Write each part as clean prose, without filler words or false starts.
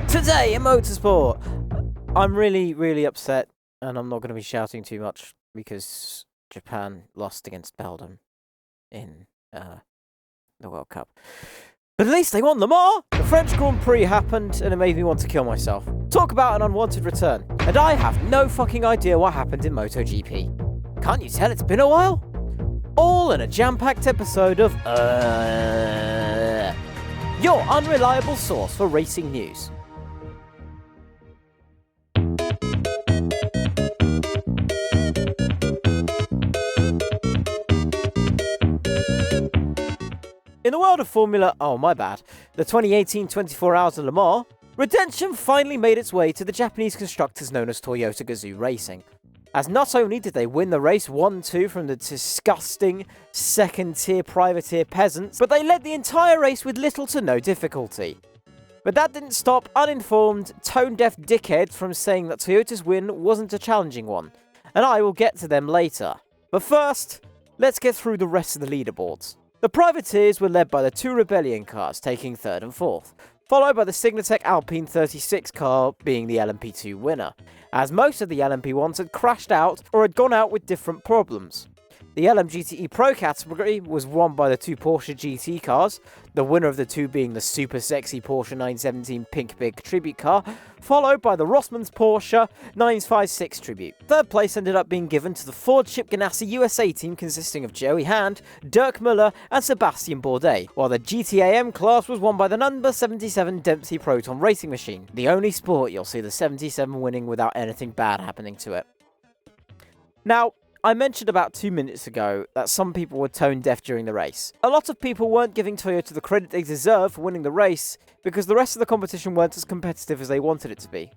Today in motorsport, I'm really upset, and I'm not going to be shouting too much because Japan lost against Belgium in the World Cup. But at least they won Le Mans! The French Grand Prix happened, and it made me want to kill myself. Talk about an unwanted return. And I have no fucking idea what happened in MotoGP. Can't you tell it's been a while? All in a jam-packed episode of your unreliable source for racing news. In the world of Formula, the 2018 24 Hours of Le Mans, redemption finally made its way to the Japanese constructors known as Toyota GAZOO Racing. As not only did they win the race 1-2 from the disgusting second-tier privateer peasants, but they led the entire race with little to no difficulty. But that didn't stop uninformed, tone-deaf dickheads from saying that Toyota's win wasn't a challenging one, and I will get to them later. But first, let's get through the rest of the leaderboards. The privateers were led by the two Rebellion cars, taking 3rd and 4th, followed by the Signatech Alpine 36 car being the LMP2 winner, as most of the LMP1s had crashed out or had gone out with different problems. The LMGTE Pro category was won by the two Porsche GT cars, the winner of the two being the super sexy Porsche 917 Pink Big Tribute car, followed by the Rossmann's Porsche 956 Tribute. Third place ended up being given to the Ford Chip Ganassi USA team consisting of Joey Hand, Dirk Müller and Sebastian Bourdais, while the GTAM class was won by the number 77 Dempsey Proton Racing Machine, the only sport you'll see the 77 winning without anything bad happening to it. Now, I mentioned about 2 minutes ago that some people were tone deaf during the race. A lot of people weren't giving Toyota the credit they deserve for winning the race because the rest of the competition weren't as competitive as they wanted it to be.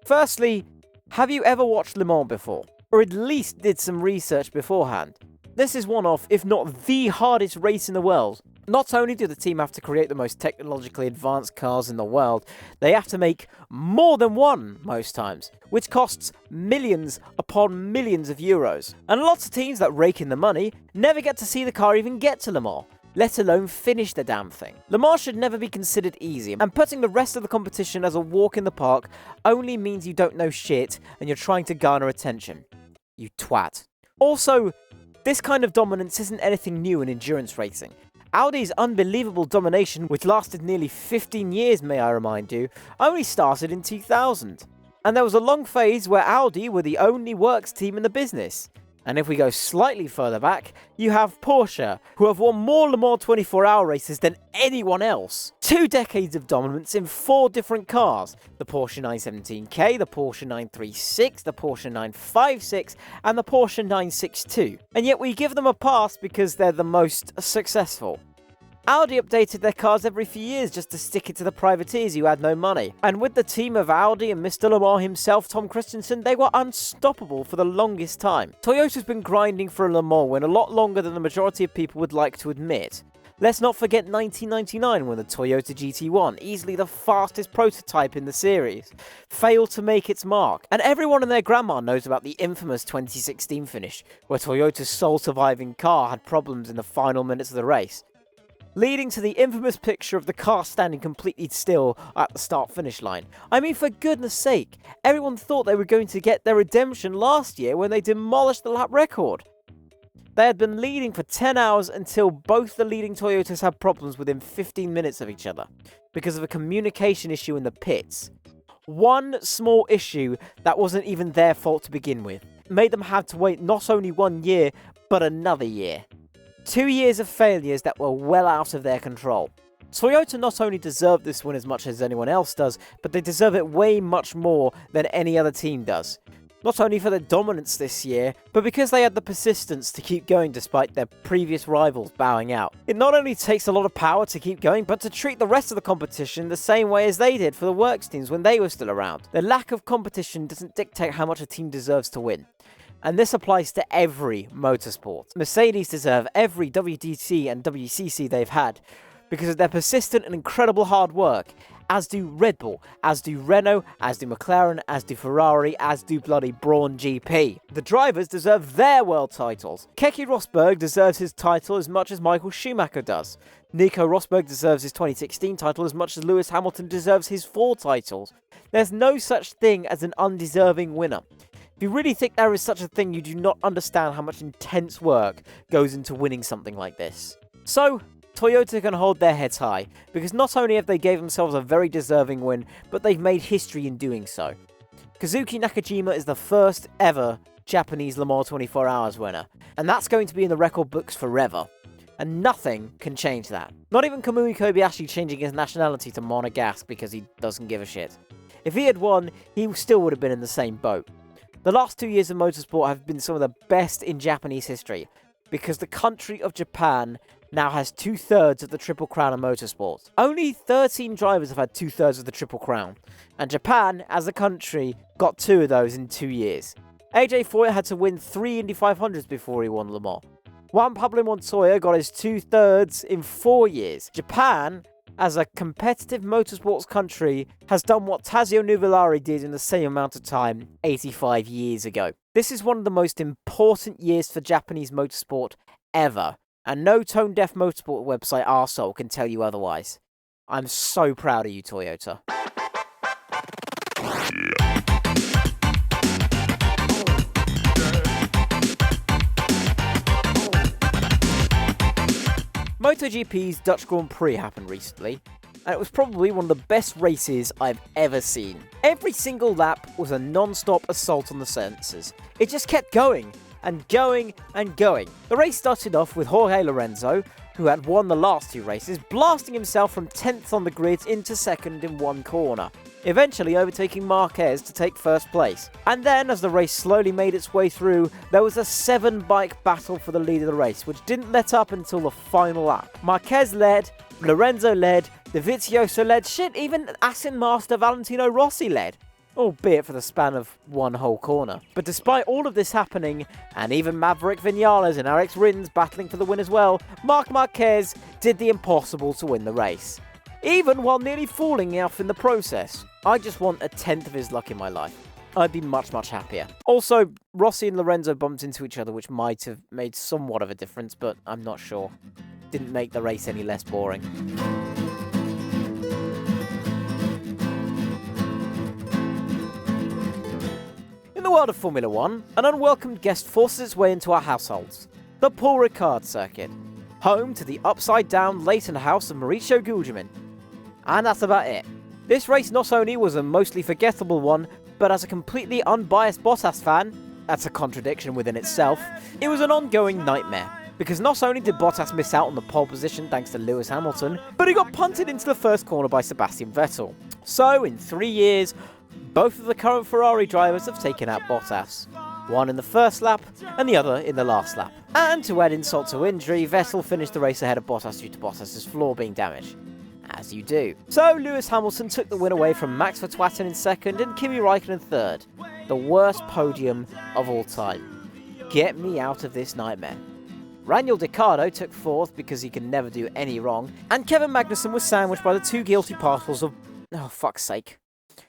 Firstly, have you ever watched Le Mans before? Or at least did some research beforehand? This is one of, if not the hardest race in the world. Not only do the team have to create the most technologically advanced cars in the world, they have to make more than one most times, which costs millions upon millions of euros. And lots of teams that rake in the money never get to see the car even get to Le Mans, let alone finish the damn thing. Le Mans should never be considered easy, and putting the rest of the competition as a walk in the park only means you don't know shit and you're trying to garner attention. You twat. Also, this kind of dominance isn't anything new in endurance racing. Audi's unbelievable domination, which lasted nearly 15 years, may I remind you, only started in 2000. And there was a long phase where Audi were the only works team in the business. And if we go slightly further back, you have Porsche, who have won more Le Mans 24-hour races than anyone else. 2 decades of dominance in 4 different cars. The Porsche 917K, the Porsche 936, the Porsche 956, and the Porsche 962. And yet we give them a pass because they're the most successful. Audi updated their cars every few years just to stick it to the privateers who had no money. And with the team of Audi and Mr. Le Mans himself, Tom Christensen, they were unstoppable for the longest time. Toyota's been grinding for a Le Mans win a lot longer than the majority of people would like to admit. Let's not forget 1999 when the Toyota GT1, easily the fastest prototype in the series, failed to make its mark. And everyone and their grandma knows about the infamous 2016 finish, where Toyota's sole surviving car had problems in the final minutes of the race, leading to the infamous picture of the car standing completely still at the start-finish line. I mean, for goodness sake, everyone thought they were going to get their redemption last year when they demolished the lap record. They had been leading for 10 hours until both the leading Toyotas had problems within 15 minutes of each other because of a communication issue in the pits. One small issue that wasn't even their fault to begin with made them have to wait not only 1 year, but another year. 2 years of failures that were well out of their control. Toyota not only deserve this win as much as anyone else does, but they deserve it way much more than any other team does. Not only for their dominance this year, but because they had the persistence to keep going despite their previous rivals bowing out. It not only takes a lot of power to keep going, but to treat the rest of the competition the same way as they did for the works teams when they were still around. The lack of competition doesn't dictate how much a team deserves to win. And this applies to every motorsport. Mercedes deserve every WDC and WCC they've had because of their persistent and incredible hard work. as do Red Bull, as do Renault, as do McLaren, as do Ferrari, as do bloody Brawn GP. The drivers deserve their world titles. Keke Rosberg deserves his title as much as Michael Schumacher does. Nico Rosberg deserves his 2016 title as much as Lewis Hamilton deserves his 4 titles. There's no such thing as an undeserving winner. If you really think there is such a thing, you do not understand how much intense work goes into winning something like this. So, Toyota can hold their heads high, because not only have they gave themselves a very deserving win, but they've made history in doing so. Kazuki Nakajima is the first ever Japanese Le Mans 24 Hours winner, and that's going to be in the record books forever. And nothing can change that. Not even Kamui Kobayashi changing his nationality to Monegasque because he doesn't give a shit. If he had won, he still would have been in the same boat. The last 2 years of motorsport have been some of the best in Japanese history, because the country of Japan now has 2/3 of the Triple Crown of motorsport. Only 13 drivers have had 2/3 of the Triple Crown, and Japan, as a country, got 2 of those in 2 years. AJ Foyt had to win 3 Indy 500s before he won Le Mans. Juan Pablo Montoya got his 2/3 in 4 years. Japan, as a competitive motorsports country, has done what Tazio Nuvolari did in the same amount of time 85 years ago. This is one of the most important years for Japanese motorsport ever, and no tone-deaf motorsport website arsehole can tell you otherwise. I'm so proud of you, Toyota. MotoGP's Dutch Grand Prix happened recently, and it was probably one of the best races I've ever seen. Every single lap was a non-stop assault on the sensors. It just kept going, and going, and going. The race started off with Jorge Lorenzo, who had won the last 2 races, blasting himself from 10th on the grid into 2nd in one corner, eventually overtaking Marquez to take 1st place. And then, as the race slowly made its way through, there was a 7-bike battle for the lead of the race, which didn't let up until the final lap. Marquez led, Lorenzo led, Dovizioso led, shit, even Aston Master Valentino Rossi led, albeit for the span of one whole corner. But despite all of this happening, and even Maverick Vinales and Alex Rins battling for the win as well, Marc Marquez did the impossible to win the race, even while nearly falling off in the process. I just want a 10th of his luck in my life. I'd be much, much happier. Also, Rossi and Lorenzo bumped into each other, which might have made somewhat of a difference, but I'm not sure. Didn't make the race any less boring. In the world of Formula 1, an unwelcomed guest forces its way into our households. The Paul Ricard circuit, home to the upside-down Leighton house of Mauricio Gugelmin. And that's about it. This race not only was a mostly forgettable one, but as a completely unbiased Bottas fan, that's a contradiction within itself, it was an ongoing nightmare. Because not only did Bottas miss out on the pole position thanks to Lewis Hamilton, but he got punted into the first corner by Sebastian Vettel. So, in 3 years, both of the current Ferrari drivers have taken out Bottas. One in the first lap, and the other in the last lap. And to add insult to injury, Vettel finished the race ahead of Bottas due to Bottas' floor being damaged. As you do. So, Lewis Hamilton took the win away from Max Verstappen in 2nd and Kimi Räikkönen in 3rd. The worst podium of all time. Get me out of this nightmare. Daniel Ricciardo took 4th because he can never do any wrong, and Kevin Magnussen was sandwiched by the 2 guilty parcels of... oh, fuck's sake.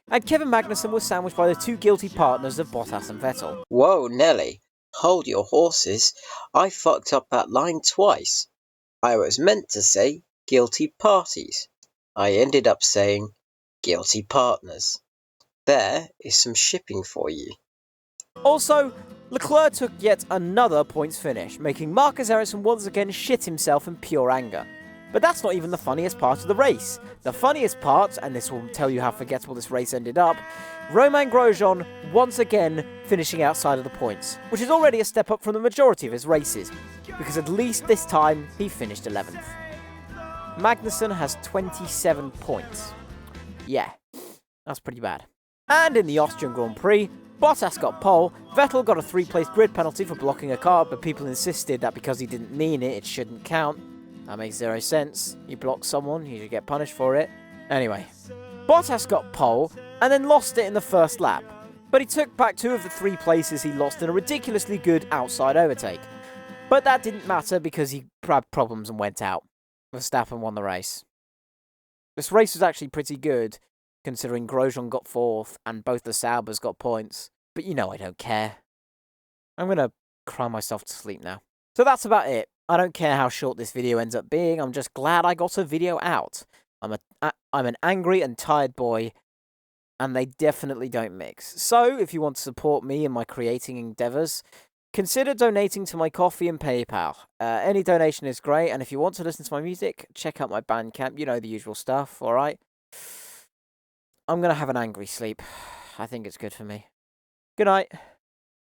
And Kevin Magnussen was sandwiched by the 2 guilty partners of Bottas and Vettel. Whoa, Nelly. Hold your horses. I fucked up that line twice. I was meant to say guilty parties. I ended up saying guilty partners. There is some shipping for you. Also, Leclerc took yet another points finish, making Marcus Ericsson once again shit himself in pure anger. But that's not even the funniest part of the race. The funniest part, and this will tell you how forgettable this race ended up, Romain Grosjean once again finishing outside of the points, which is already a step up from the majority of his races, because at least this time he finished 11th. Magnussen has 27 points. Yeah, that's pretty bad. And in the Austrian Grand Prix, Bottas got pole, Vettel got a 3-place grid penalty for blocking a car, but people insisted that because he didn't mean it, it shouldn't count. That makes zero sense. You block someone, you should get punished for it. Anyway, Bottas got pole, and then lost it in the first lap. But he took back 2 of the 3 places he lost in a ridiculously good outside overtake. But that didn't matter because he had problems and went out. Verstappen won the race. This race was actually pretty good, considering Grosjean got 4th and both the Saubers got points. But you know I don't care. I'm going to cry myself to sleep now. So that's about it. I don't care how short this video ends up being. I'm just glad I got a video out. I'm an angry and tired boy, and they definitely don't mix. So if you want to support me in my creating endeavors, consider donating to my Ko-fi and PayPal. Any donation is great, and if you want to listen to my music, check out my Bandcamp. You know the usual stuff, alright? I'm going to have an angry sleep. I think it's good for me. Good night.